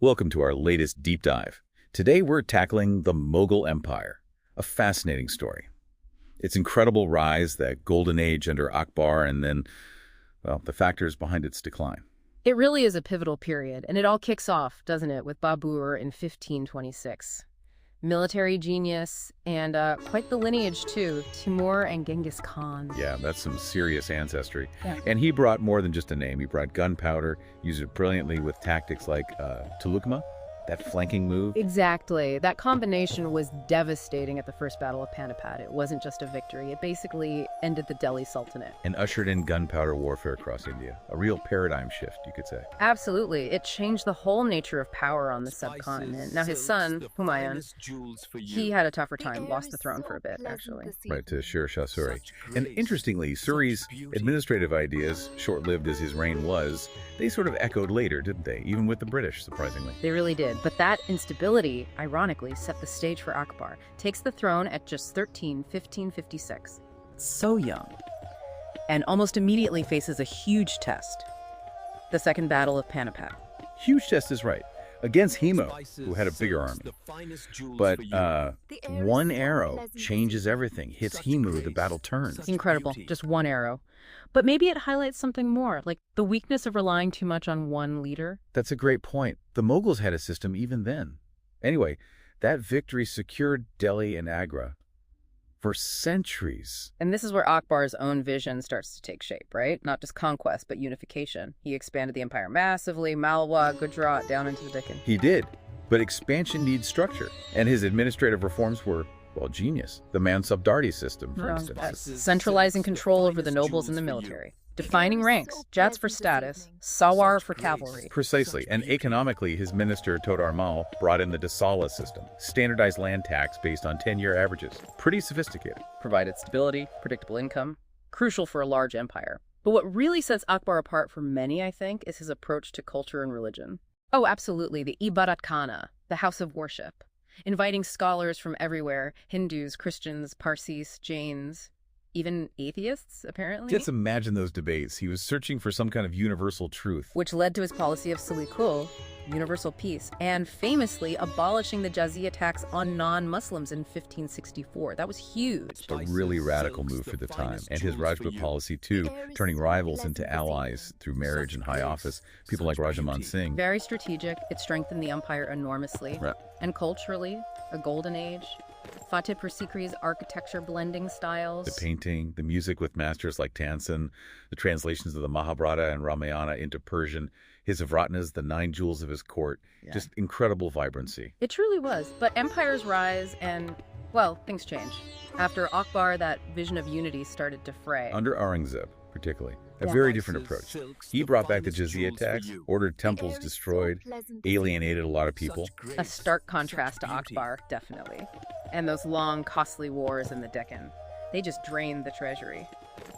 Welcome to our latest deep dive. Today we're tackling the Mughal Empire, a fascinating story. Its incredible rise, that golden age under Akbar, and then, well, the factors behind its decline. It really is a pivotal period, and it all kicks off, doesn't it, with Babur in 1526. Military genius, and quite the lineage, too. Timur and Genghis Khan. Yeah, that's some serious ancestry. Yeah. And he brought more than just a name. He brought gunpowder, used it brilliantly with tactics like Tulukma, that flanking move. Exactly. That combination was devastating at the First Battle of Panipat. It wasn't just a victory. It basically ended the Delhi Sultanate. And ushered in gunpowder warfare across India. A real paradigm shift, you could say. Absolutely. It changed the whole nature of power on the subcontinent. Now, his son, Humayun, he had a tougher time, lost the throne for a bit, actually. Right, to Sher Shah Suri. And interestingly, Suri's administrative ideas, short-lived as his reign was, they sort of echoed later, didn't they? Even with the British, surprisingly. They really did. But that instability, ironically, set the stage for Akbar. Takes the throne at just 1556. So young. And almost immediately faces a huge test. The Second Battle of Panipat. Huge test is right. Against Hemo, who had a bigger army. But one arrow changes everything. Hits Hemu, the battle turns. Incredible. Just one arrow. But maybe it highlights something more, like the weakness of relying too much on one leader. That's a great point. The Mughals had a system even then. Anyway, that victory secured Delhi and Agra for centuries. And this is where Akbar's own vision starts to take shape, right? Not just conquest, but unification. He expanded the empire massively, Malwa, Gujarat, down into the Deccan. He did, but expansion needs structure. And his administrative reforms were, well, genius. The Mansabdardi system, for instance. Centralizing control over the nobles and the military. Defining ranks, jats for status, sawar for cavalry. Precisely, and economically, his minister Todar Mal brought in the Dasala system, standardized land tax based on 10-year averages. Pretty sophisticated. Provided stability, predictable income, crucial for a large empire. But what really sets Akbar apart from many, I think, is his approach to culture and religion. Oh, absolutely, the Ibadat Khana, the house of worship. Inviting scholars from everywhere, Hindus, Christians, Parsis, Jains, even atheists, apparently. Just imagine those debates. He was searching for some kind of universal truth. Which led to his policy of Silikul, universal peace, and famously abolishing the jizya tax on non-Muslims in 1564. That was huge. A really radical move for the time. And his Rajput policy, too, turning rivals into allies through marriage and high office. People like Rajaman Singh. Very strategic. It strengthened the empire enormously. Right. And culturally, a golden age. Fatehpur Sikri's architecture blending styles. The painting, the music with masters like Tansen, the translations of the Mahabharata and Ramayana into Persian, his Havratnas, the 9 jewels of his court, just incredible vibrancy. It truly was. But empires rise and, well, things change. After Akbar, that vision of unity started to fray. Under Aurangzeb, particularly. A very different approach. He brought back the jizya tax, ordered temples destroyed, alienated a lot of people. A stark contrast to Akbar, definitely. And those long, costly wars in the Deccan. They just drained the treasury.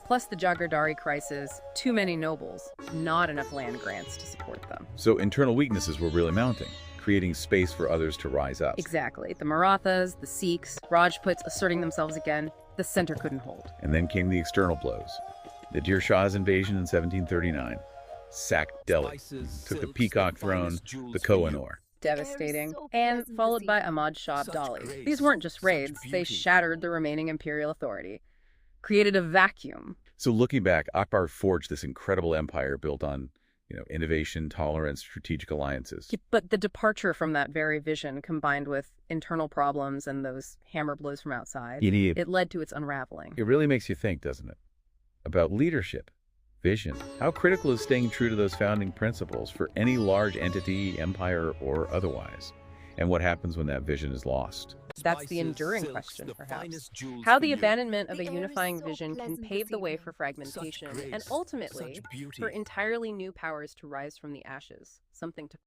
Plus the Jagirdari crisis, too many nobles, not enough land grants to support them. So internal weaknesses were really mounting, creating space for others to rise up. Exactly. The Marathas, the Sikhs, Rajputs asserting themselves again, the center couldn't hold. And then came the external blows. The Dir Shah's invasion in 1739 sacked Delhi, took the Peacock throne, the Kohinoor. Devastating. And followed by Ahmad Shah Abdali. These weren't just raids, they shattered the remaining imperial authority, created a vacuum. So looking back, Akbar forged this incredible empire built on, innovation, tolerance, strategic alliances. Yeah, but the departure from that very vision, combined with internal problems and those hammer blows from outside, it led to its unraveling. It really makes you think, doesn't it? About leadership, vision. How critical is staying true to those founding principles for any large entity, empire, or otherwise? And what happens when that vision is lost? That's the enduring question, perhaps. How the abandonment of a unifying vision can pave the way for fragmentation and ultimately for entirely new powers to rise from the ashes. Something to